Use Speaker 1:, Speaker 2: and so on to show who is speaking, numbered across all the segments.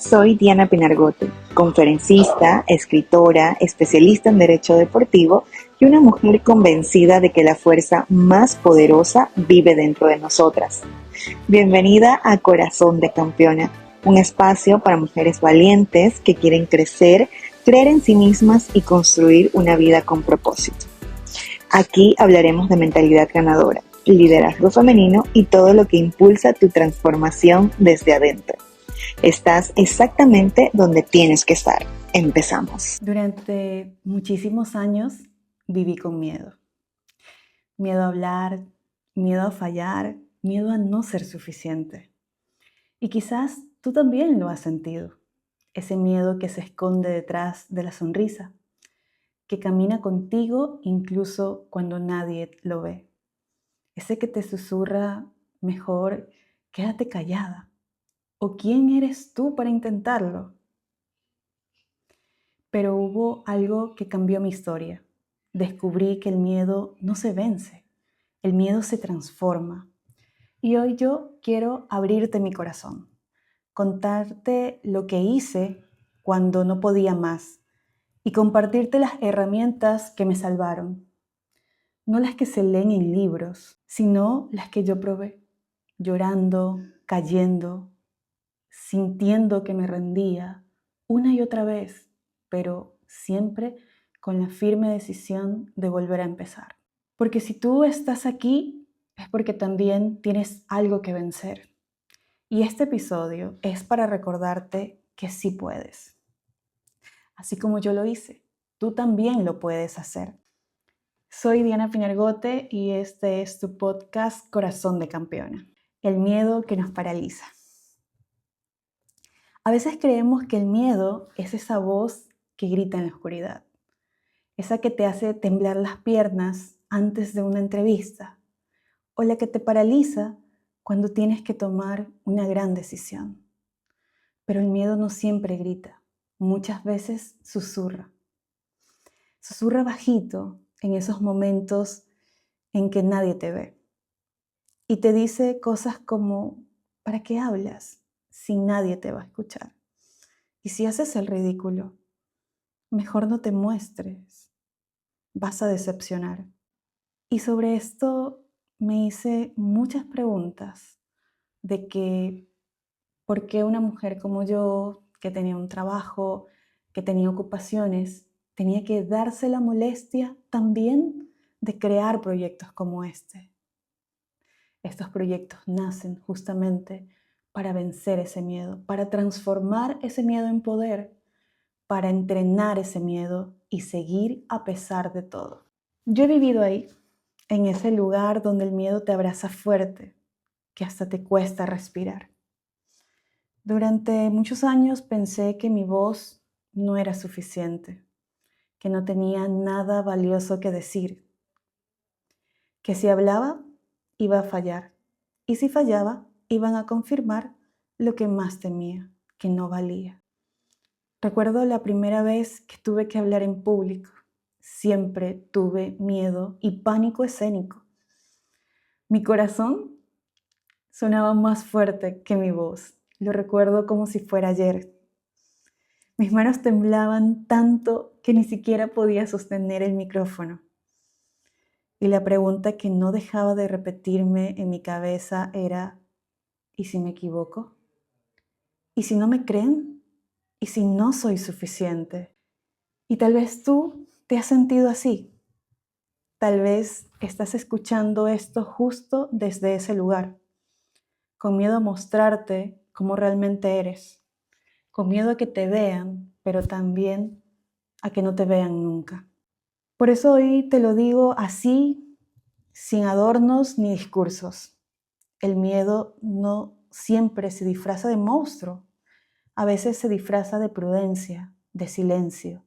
Speaker 1: Soy Diana Pinargote, conferencista, escritora, especialista en derecho deportivo y una mujer convencida de que la fuerza más poderosa vive dentro de nosotras. Bienvenida a Corazón de Campeona, un espacio para mujeres valientes que quieren crecer, creer en sí mismas y construir una vida con propósito. Aquí hablaremos de mentalidad ganadora, liderazgo femenino y todo lo que impulsa tu transformación desde adentro. Estás exactamente donde tienes que estar. Empezamos.
Speaker 2: Durante muchísimos años viví con miedo. Miedo a hablar, miedo a fallar, miedo a no ser suficiente. Y quizás tú también lo has sentido. Ese miedo que se esconde detrás de la sonrisa, que camina contigo incluso cuando nadie lo ve. Ese que te susurra, mejor quédate callada. ¿O quién eres tú para intentarlo? Pero hubo algo que cambió mi historia. Descubrí que el miedo no se vence, el miedo se transforma. Y hoy yo quiero abrirte mi corazón, contarte lo que hice cuando no podía más y compartirte las herramientas que me salvaron. No las que se leen en libros, sino las que yo probé, llorando, cayendo, sintiendo que me rendía una y otra vez, pero siempre con la firme decisión de volver a empezar. Porque si tú estás aquí, es porque también tienes algo que vencer. Y este episodio es para recordarte que sí puedes. Así como yo lo hice, tú también lo puedes hacer. Soy Diana Pinargote y este es tu podcast Corazón de Campeona. El miedo que nos paraliza. A veces creemos que el miedo es esa voz que grita en la oscuridad, esa que te hace temblar las piernas antes de una entrevista o la que te paraliza cuando tienes que tomar una gran decisión. Pero el miedo no siempre grita, muchas veces susurra. Susurra bajito en esos momentos en que nadie te ve y te dice cosas como, ¿para qué hablas si nadie te va a escuchar? Y si haces el ridículo, mejor no te muestres, vas a decepcionar. Y sobre esto me hice muchas preguntas de que por qué una mujer como yo, que tenía un trabajo, que tenía ocupaciones, tenía que darse la molestia también de crear proyectos como este. Estos proyectos nacen justamente para vencer ese miedo, para transformar ese miedo en poder, para entrenar ese miedo y seguir a pesar de todo. Yo he vivido ahí, en ese lugar donde el miedo te abraza fuerte, que hasta te cuesta respirar. Durante muchos años pensé que mi voz no era suficiente, que no tenía nada valioso que decir, que si hablaba iba a fallar y si fallaba iban a confirmar lo que más temía, que no valía. Recuerdo la primera vez que tuve que hablar en público. Siempre tuve miedo y pánico escénico. Mi corazón sonaba más fuerte que mi voz. Lo recuerdo como si fuera ayer. Mis manos temblaban tanto que ni siquiera podía sostener el micrófono. Y la pregunta que no dejaba de repetirme en mi cabeza era, ¿y si me equivoco? ¿Y si no me creen? ¿Y si no soy suficiente? Y tal vez tú te has sentido así. Tal vez estás escuchando esto justo desde ese lugar, con miedo a mostrarte cómo realmente eres, con miedo a que te vean, pero también a que no te vean nunca. Por eso hoy te lo digo así, sin adornos ni discursos. El miedo no siempre se disfraza de monstruo, a veces se disfraza de prudencia, de silencio,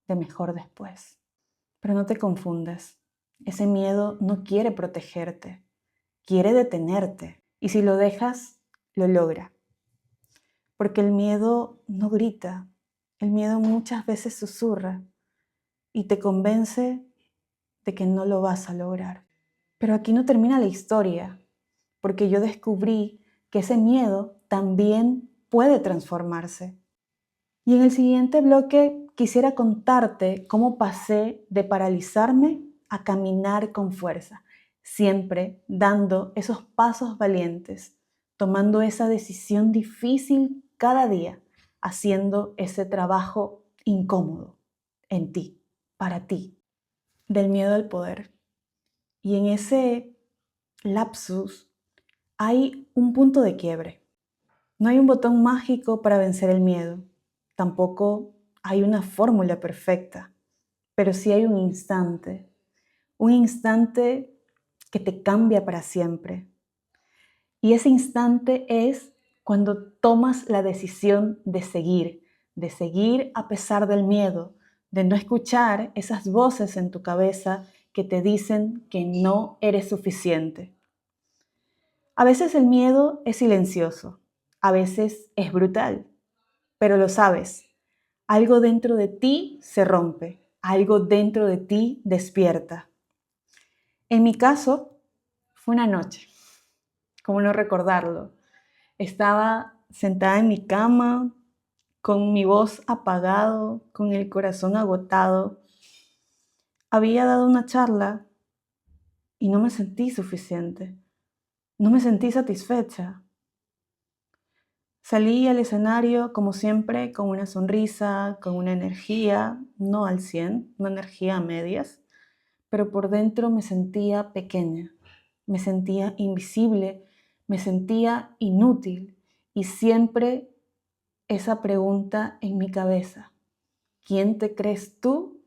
Speaker 2: de mejor después. Pero no te confundas, ese miedo no quiere protegerte, quiere detenerte. Y si lo dejas, lo logra. Porque el miedo no grita, el miedo muchas veces susurra y te convence de que no lo vas a lograr. Pero aquí no termina la historia, porque yo descubrí que ese miedo también puede transformarse. Y en el siguiente bloque quisiera contarte cómo pasé de paralizarme a caminar con fuerza, siempre dando esos pasos valientes, tomando esa decisión difícil cada día, haciendo ese trabajo incómodo en ti, para ti, del miedo al poder. Y en ese lapsus hay un punto de quiebre. No hay un botón mágico para vencer el miedo. Tampoco hay una fórmula perfecta, pero sí hay un instante que te cambia para siempre. Y ese instante es cuando tomas la decisión de seguir a pesar del miedo, de no escuchar esas voces en tu cabeza que te dicen que no eres suficiente. A veces el miedo es silencioso, a veces es brutal, pero lo sabes, algo dentro de ti se rompe, algo dentro de ti despierta. En mi caso, fue una noche, ¿cómo no recordarlo? Estaba sentada en mi cama, con mi voz apagado, con el corazón agotado. Había dado una charla y no me sentí suficiente, no me sentí satisfecha. Salí al escenario, como siempre, con una sonrisa, con una energía, no al 100, una energía a medias, pero por dentro me sentía pequeña, me sentía invisible, me sentía inútil y siempre esa pregunta en mi cabeza: ¿quién te crees tú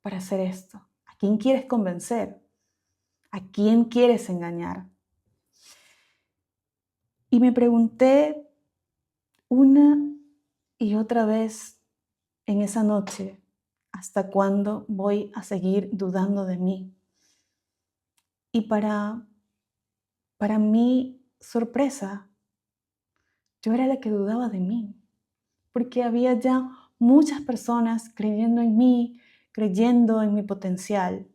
Speaker 2: para hacer esto? ¿A quién quieres convencer? ¿A quién quieres engañar? Y me pregunté una y otra vez en esa noche, ¿hasta cuándo voy a seguir dudando de mí? Y para mi sorpresa, yo era la que dudaba de mí, porque había ya muchas personas creyendo en mí, creyendo en mi potencial,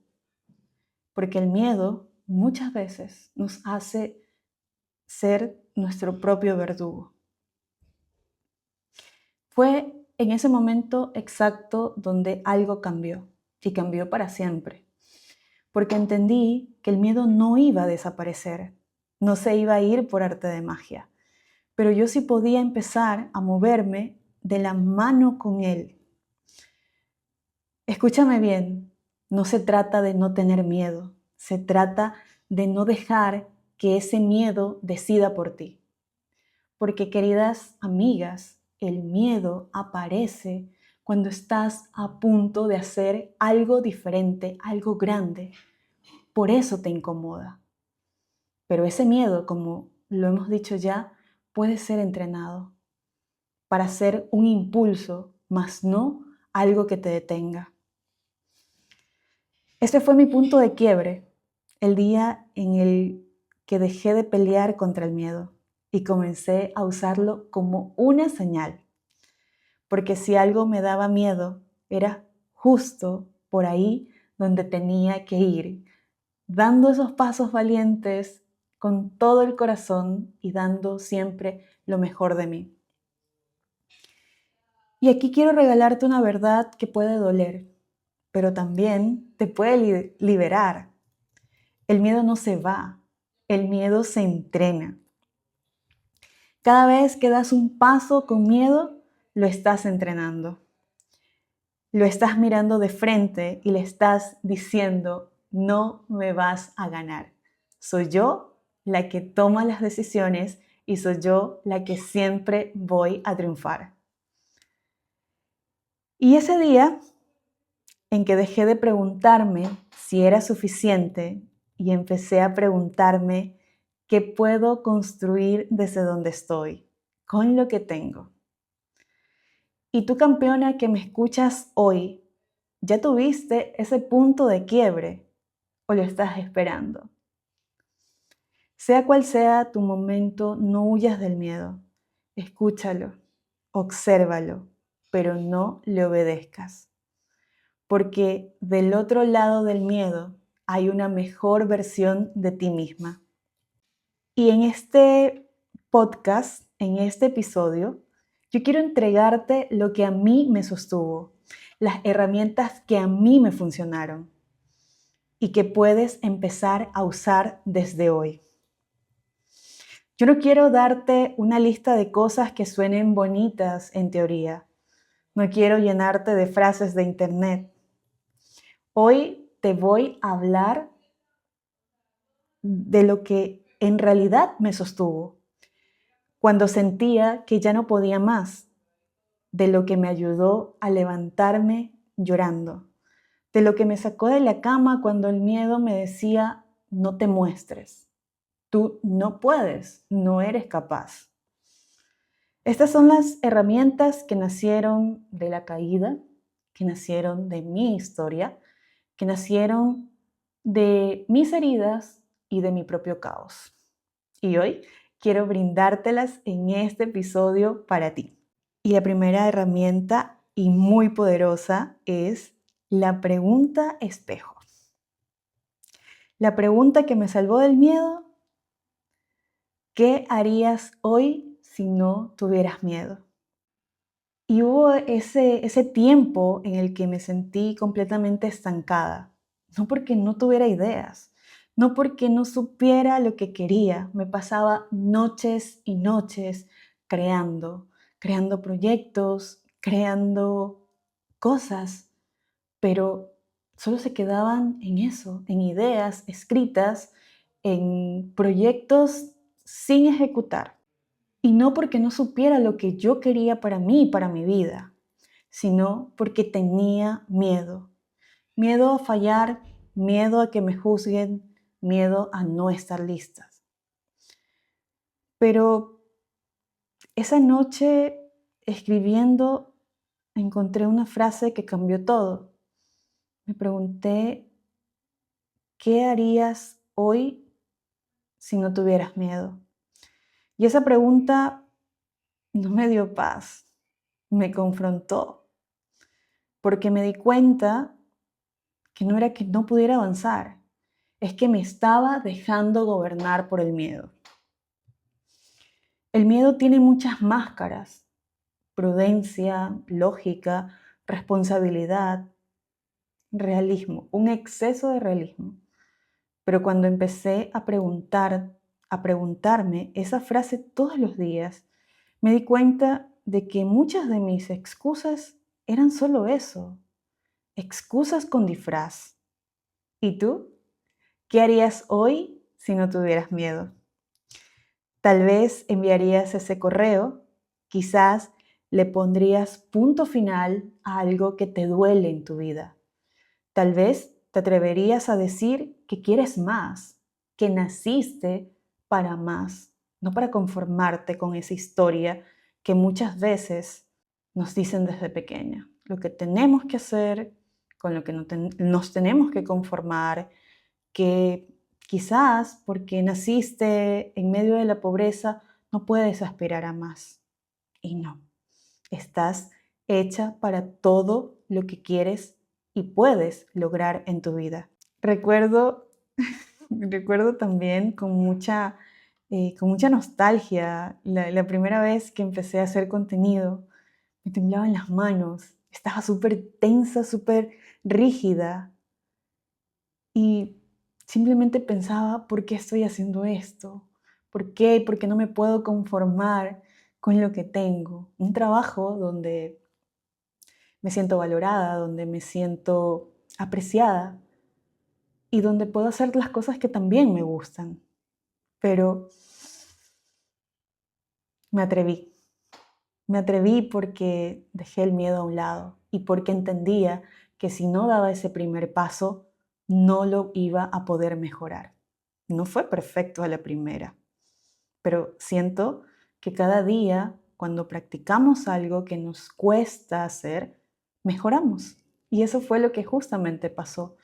Speaker 2: porque el miedo muchas veces nos hace ser nuestro propio verdugo. Fue en ese momento exacto donde algo cambió, y cambió para siempre, porque entendí que el miedo no iba a desaparecer, no se iba a ir por arte de magia, pero yo sí podía empezar a moverme de la mano con él. Escúchame bien, no se trata de no tener miedo, se trata de no dejar que ese miedo decida por ti. Porque, queridas amigas, el miedo aparece cuando estás a punto de hacer algo diferente, algo grande. Por eso te incomoda. Pero ese miedo, como lo hemos dicho ya, puede ser entrenado para ser un impulso, mas no algo que te detenga. Este fue mi punto de quiebre, el día en el que dejé de pelear contra el miedo y comencé a usarlo como una señal. Porque si algo me daba miedo, era justo por ahí donde tenía que ir, dando esos pasos valientes con todo el corazón y dando siempre lo mejor de mí. Y aquí quiero regalarte una verdad que puede doler, pero también te puede liberar. El miedo no se va, el miedo se entrena. Cada vez que das un paso con miedo, lo estás entrenando. Lo estás mirando de frente y le estás diciendo: no me vas a ganar. Soy yo la que toma las decisiones y soy yo la que siempre voy a triunfar. Y ese día en que dejé de preguntarme si era suficiente y empecé a preguntarme qué puedo construir desde donde estoy, con lo que tengo. Y tú, campeona que me escuchas hoy, ¿ya tuviste ese punto de quiebre o lo estás esperando? Sea cual sea tu momento, no huyas del miedo. Escúchalo, obsérvalo, pero no le obedezcas. Porque del otro lado del miedo hay una mejor versión de ti misma. Y en este podcast, en este episodio, Yo quiero entregarte lo que a mí me sostuvo, las herramientas que a mí me funcionaron y que puedes empezar a usar desde hoy. Yo no quiero darte una lista de cosas que suenen bonitas en teoría. No quiero llenarte de frases de internet. Hoy te voy a hablar de lo que en realidad me sostuvo, cuando sentía que ya no podía más, de lo que me ayudó a levantarme llorando, de lo que me sacó de la cama cuando el miedo me decía, no te muestres, tú no puedes, no eres capaz. Estas son las herramientas que nacieron de la caída, que nacieron de mi historia, que nacieron de mis heridas y de mi propio caos. Y hoy quiero brindártelas en este episodio para ti. Y la primera herramienta y muy poderosa es la pregunta espejo. La pregunta que me salvó del miedo: ¿qué harías hoy si no tuvieras miedo? Y hubo ese tiempo en el que me sentí completamente estancada, no porque no tuviera ideas, no porque no supiera lo que quería. Me pasaba noches y noches creando proyectos, creando cosas, pero solo se quedaban en eso, en ideas escritas, en proyectos sin ejecutar. Y no porque no supiera lo que yo quería para mí y para mi vida, sino porque tenía miedo. Miedo a fallar, miedo a que me juzguen, miedo a no estar listas. Pero esa noche, escribiendo, encontré una frase que cambió todo. Me pregunté, ¿qué harías hoy si no tuvieras miedo? Y esa pregunta no me dio paz, me confrontó, porque me di cuenta que no era que no pudiera avanzar, es que me estaba dejando gobernar por el miedo. El miedo tiene muchas máscaras: prudencia, lógica, responsabilidad, realismo, un exceso de realismo. Pero cuando empecé a preguntarme esa frase todos los días, me di cuenta de que muchas de mis excusas eran solo eso, excusas con disfraz. ¿Y tú? ¿Qué harías hoy si no tuvieras miedo? Tal vez enviarías ese correo, quizás le pondrías punto final a algo que te duele en tu vida. Tal vez te atreverías a decir que quieres más, que naciste para más, no para conformarte con esa historia que muchas veces nos dicen desde pequeña. Lo que tenemos que hacer, con lo que nos tenemos que conformar, que quizás porque naciste en medio de la pobreza no puedes aspirar a más. Y no, estás hecha para todo lo que quieres y puedes lograr en tu vida. Recuerdo, recuerdo también con mucha nostalgia la primera vez que empecé a hacer contenido. Me temblaban las manos, estaba súper tensa, súper rígida. Y simplemente pensaba, ¿por qué estoy haciendo esto? ¿Por qué? ¿Por qué no me puedo conformar con lo que tengo? Un trabajo donde me siento valorada, donde me siento apreciada y donde puedo hacer las cosas que también me gustan. Pero me atreví. Me atreví porque dejé el miedo a un lado y porque entendía que si no daba ese primer paso, no lo iba a poder mejorar. No fue perfecto a la primera, pero siento que cada día, cuando practicamos algo que nos cuesta hacer, mejoramos. Y eso fue lo que justamente pasó.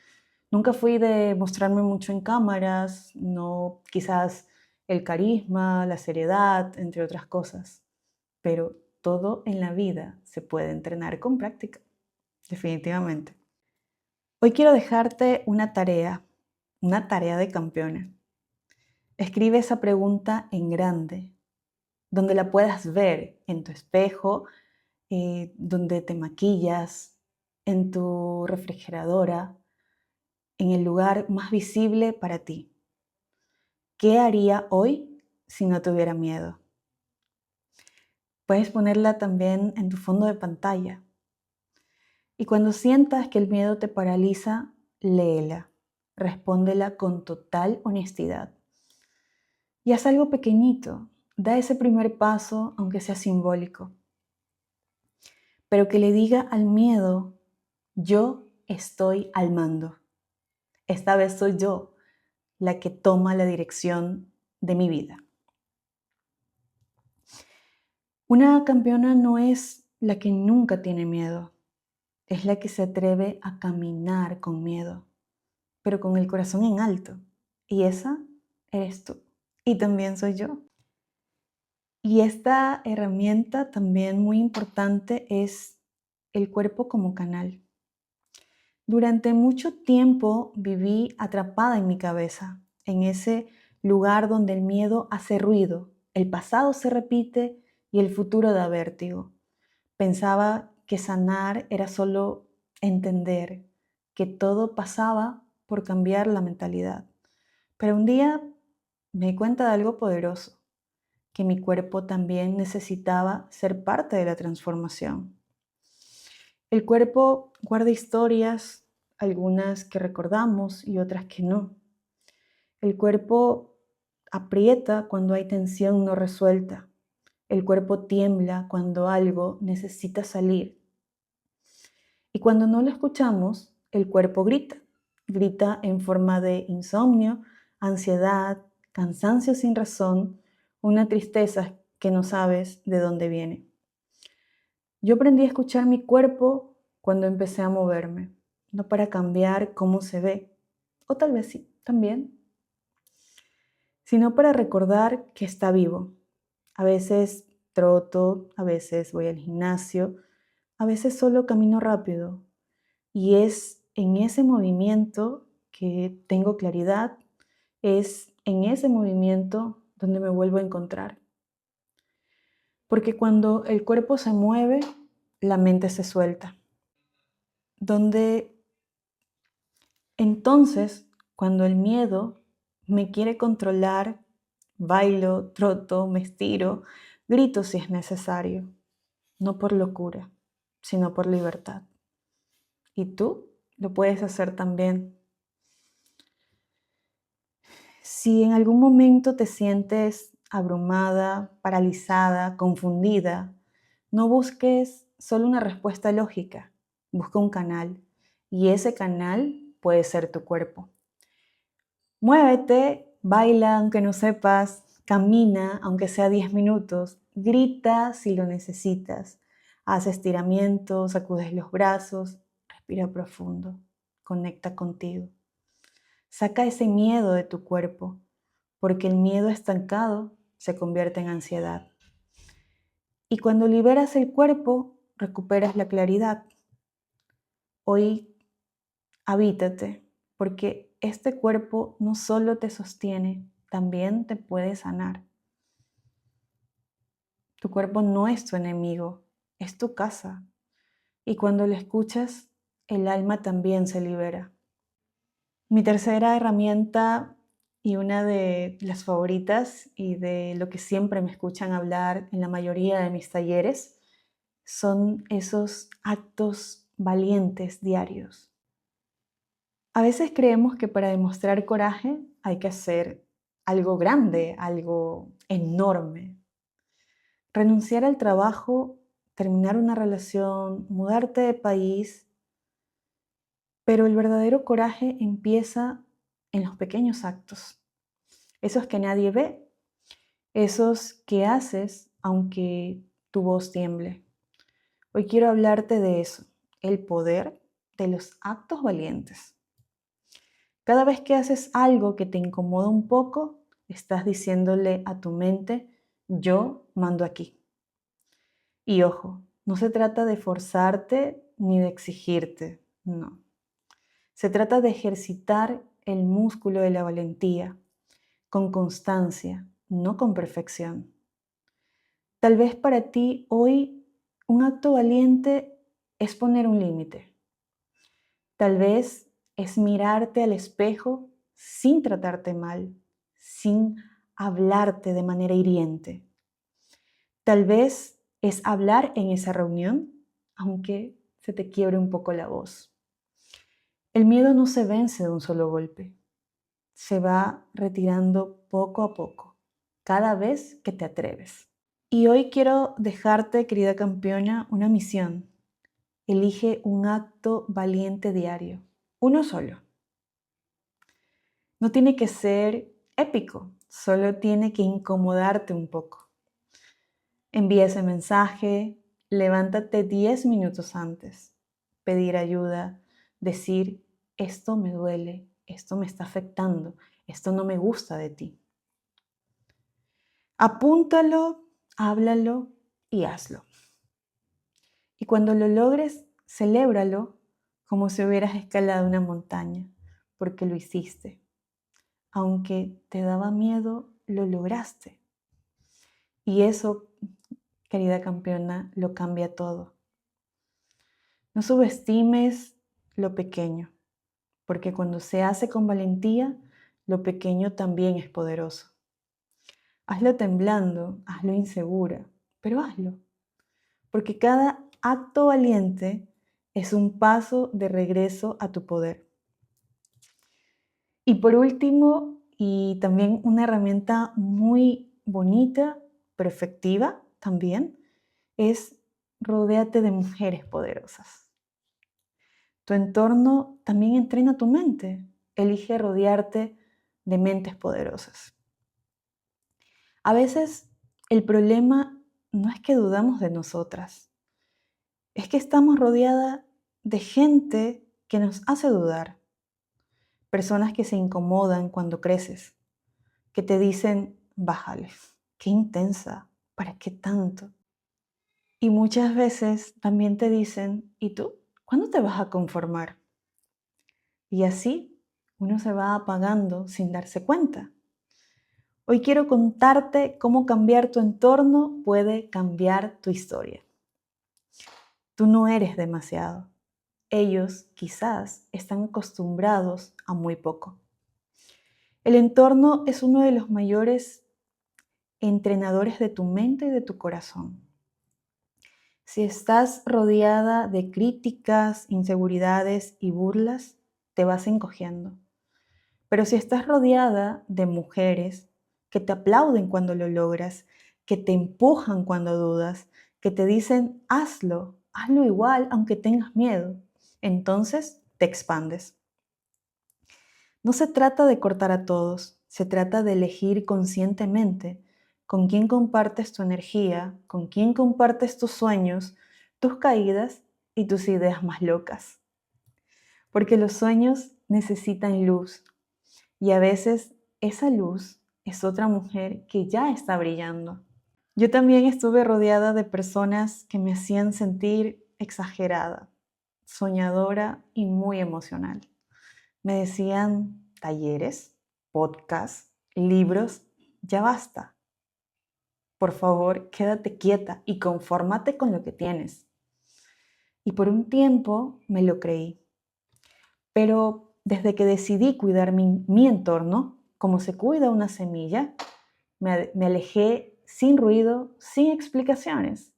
Speaker 2: Nunca fui de mostrarme mucho en cámaras, no quizás el carisma, la seriedad, entre otras cosas, pero todo en la vida se puede entrenar con práctica, definitivamente. Hoy quiero dejarte una tarea de campeona. Escribe esa pregunta en grande. donde la puedas ver en tu espejo, donde te maquillas, en tu refrigeradora, en el lugar más visible para ti. ¿Qué haría hoy si no tuviera miedo? Puedes ponerla también en tu fondo de pantalla. Y cuando sientas que el miedo te paraliza, léela. Respóndela con total honestidad. Y haz algo pequeñito. Da ese primer paso, aunque sea simbólico. Pero que le diga al miedo, yo estoy al mando. Esta vez soy yo la que toma la dirección de mi vida. Una campeona no es la que nunca tiene miedo, es la que se atreve a caminar con miedo, pero con el corazón en alto. Y esa eres tú. Y también soy yo. Y esta herramienta también muy importante es el cuerpo como canal. Durante mucho tiempo viví atrapada en mi cabeza, en ese lugar donde el miedo hace ruido, el pasado se repite y el futuro da vértigo. Pensaba que sanar era solo entender que todo pasaba por cambiar la mentalidad. Pero un día me di cuenta de algo poderoso, que mi cuerpo también necesitaba ser parte de la transformación. El cuerpo guarda historias, algunas que recordamos y otras que no. El cuerpo aprieta cuando hay tensión no resuelta. El cuerpo tiembla cuando algo necesita salir. Y cuando no lo escuchamos, el cuerpo grita. Grita en forma de insomnio, ansiedad, cansancio sin razón, una tristeza que no sabes de dónde viene. Yo aprendí a escuchar mi cuerpo cuando empecé a moverme, no para cambiar cómo se ve, o tal vez sí, también, sino para recordar que está vivo. A veces troto, a veces voy al gimnasio, a veces solo camino rápido. Y es en ese movimiento que tengo claridad, es en ese movimiento donde me vuelvo a encontrar. Porque cuando el cuerpo se mueve, la mente se suelta. Donde entonces, cuando el miedo me quiere controlar, bailo, troto, me estiro, grito si es necesario, no por locura, sino por libertad. Y tú lo puedes hacer también. Si en algún momento te sientes abrumada, paralizada, confundida, no busques solo una respuesta lógica, busca un canal y ese canal puede ser tu cuerpo. Muévete, baila aunque no sepas, camina aunque sea 10 minutos, grita si lo necesitas, haz estiramientos, sacudes los brazos, respira profundo, conecta contigo. Saca ese miedo de tu cuerpo, porque el miedo estancado se convierte en ansiedad. Y cuando liberas el cuerpo, recuperas la claridad. Hoy habítate, porque este cuerpo no solo te sostiene, también te puede sanar. Tu cuerpo no es tu enemigo, es tu casa. Y cuando lo escuchas, el alma también se libera. Mi tercera herramienta y una de las favoritas y de lo que siempre me escuchan hablar en la mayoría de mis talleres son esos actos valientes diarios. A veces creemos que para demostrar coraje hay que hacer algo grande, algo enorme. Renunciar al trabajo, terminar una relación, mudarte de país, pero el verdadero coraje empieza en los pequeños actos, esos que nadie ve, esos que haces aunque tu voz tiemble. Hoy quiero hablarte de eso, el poder de los actos valientes. Cada vez que haces algo que te incomoda un poco, estás diciéndole a tu mente, yo mando aquí. Y ojo, no se trata de forzarte ni de exigirte, no. Se trata de ejercitar el músculo de la valentía, con constancia, no con perfección. Tal vez para ti hoy un acto valiente es poner un límite. Tal vez es mirarte al espejo sin tratarte mal, sin hablarte de manera hiriente. Tal vez es hablar en esa reunión, aunque se te quiebre un poco la voz. El miedo no se vence de un solo golpe. Se va retirando poco a poco, cada vez que te atreves. Y hoy quiero dejarte, querida campeona, una misión. Elige un acto valiente diario, uno solo. No tiene que ser épico, solo tiene que incomodarte un poco. Envía ese mensaje, levántate 10 minutos antes, pedir ayuda, decir, esto me duele, esto me está afectando, esto no me gusta de ti. Apúntalo, háblalo y hazlo. Y cuando lo logres, celébralo como si hubieras escalado una montaña, porque lo hiciste. Aunque te daba miedo, lo lograste. Y eso, querida campeona, lo cambia todo. No subestimes lo pequeño, porque cuando se hace con valentía, lo pequeño también es poderoso. Hazlo temblando, hazlo insegura, pero hazlo, porque cada acto valiente es un paso de regreso a tu poder. Y por último, y también una herramienta muy bonita, pero efectiva también, es rodéate de mujeres poderosas. Tu entorno también entrena tu mente. Elige rodearte de mentes poderosas. A veces el problema no es que dudamos de nosotras, es que estamos rodeadas de gente que nos hace dudar. Personas que se incomodan cuando creces, que te dicen, bájale, qué intensa, ¿para qué tanto? Y muchas veces también te dicen, ¿y tú? ¿Cuándo te vas a conformar? Y así uno se va apagando sin darse cuenta. Hoy quiero contarte cómo cambiar tu entorno puede cambiar tu historia. Tú no eres demasiado. Ellos quizás están acostumbrados a muy poco. El entorno es uno de los mayores entrenadores de tu mente y de tu corazón. Si estás rodeada de críticas, inseguridades y burlas, te vas encogiendo. Pero si estás rodeada de mujeres que te aplauden cuando lo logras, que te empujan cuando dudas, que te dicen, hazlo, hazlo igual aunque tengas miedo, entonces te expandes. No se trata de cortar a todos, se trata de elegir conscientemente con quién compartes tu energía, con quién compartes tus sueños, tus caídas y tus ideas más locas. Porque los sueños necesitan luz y a veces esa luz es otra mujer que ya está brillando. Yo también estuve rodeada de personas que me hacían sentir exagerada, soñadora y muy emocional. Me decían talleres, podcasts, libros, ya basta. Por favor, quédate quieta y confórmate con lo que tienes. Y por un tiempo me lo creí. Pero desde que decidí cuidar mi entorno, como se cuida una semilla, me alejé sin ruido, sin explicaciones.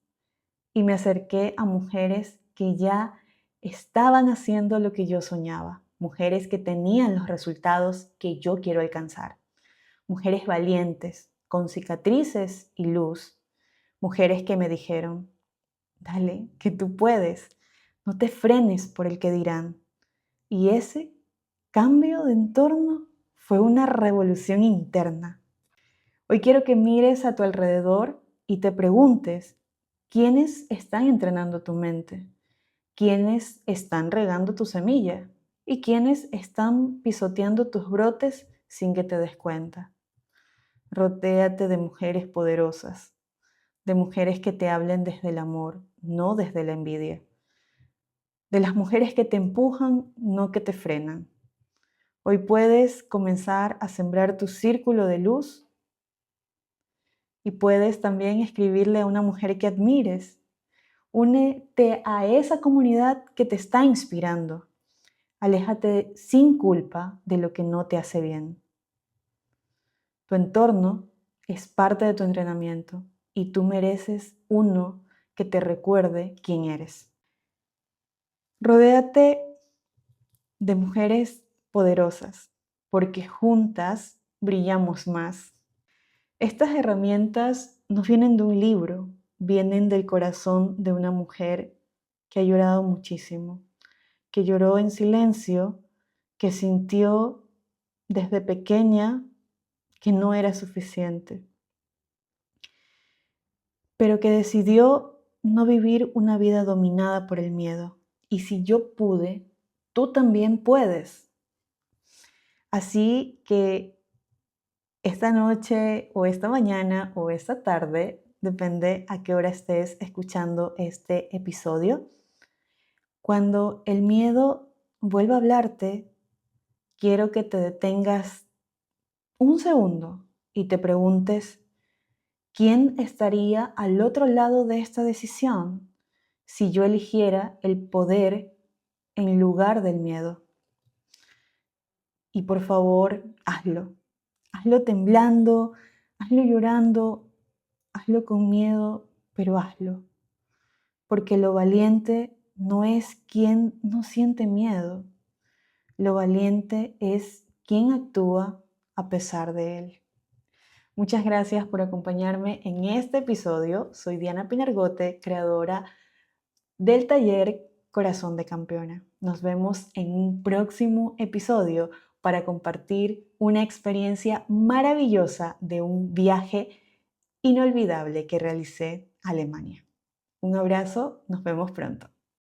Speaker 2: Y me acerqué a mujeres que ya estaban haciendo lo que yo soñaba. Mujeres que tenían los resultados que yo quiero alcanzar. Mujeres valientes, con cicatrices y luz. Mujeres que me dijeron, dale, que tú puedes. No te frenes por el que dirán. Y ese cambio de entorno fue una revolución interna. Hoy quiero que mires a tu alrededor y te preguntes, ¿quiénes están entrenando tu mente? ¿Quiénes están regando tu semilla? ¿Y quiénes están pisoteando tus brotes sin que te des cuenta? Rodéate de mujeres poderosas, de mujeres que te hablen desde el amor, no desde la envidia. De las mujeres que te empujan, no que te frenan. Hoy puedes comenzar a sembrar tu círculo de luz Y puedes también escribirle a una mujer que admires. Únete a esa comunidad que te está inspirando. Aléjate sin culpa de lo que no te hace bien. Tu entorno es parte de tu entrenamiento y tú mereces uno que te recuerde quién eres. Rodéate de mujeres poderosas, porque juntas brillamos más. Estas herramientas no vienen de un libro, vienen del corazón de una mujer que ha llorado muchísimo, que lloró en silencio, que sintió desde pequeña que no era suficiente, pero que decidió no vivir una vida dominada por el miedo. Y si yo pude, tú también puedes. Así que esta noche o esta mañana o esta tarde, depende a qué hora estés escuchando este episodio, cuando el miedo vuelva a hablarte, quiero que te detengas un segundo y te preguntes, ¿quién estaría al otro lado de esta decisión si yo eligiera el poder en lugar del miedo? Y por favor, hazlo. Hazlo temblando, hazlo llorando, hazlo con miedo, pero hazlo. Porque lo valiente no es quien no siente miedo. Lo valiente es quien actúa a pesar de él. Muchas gracias por acompañarme en este episodio. Soy Diana Pinargote, creadora del taller Corazón de Campeona. Nos vemos en un próximo episodio para compartir una experiencia maravillosa de un viaje inolvidable que realicé a Alemania. Un abrazo, nos vemos pronto.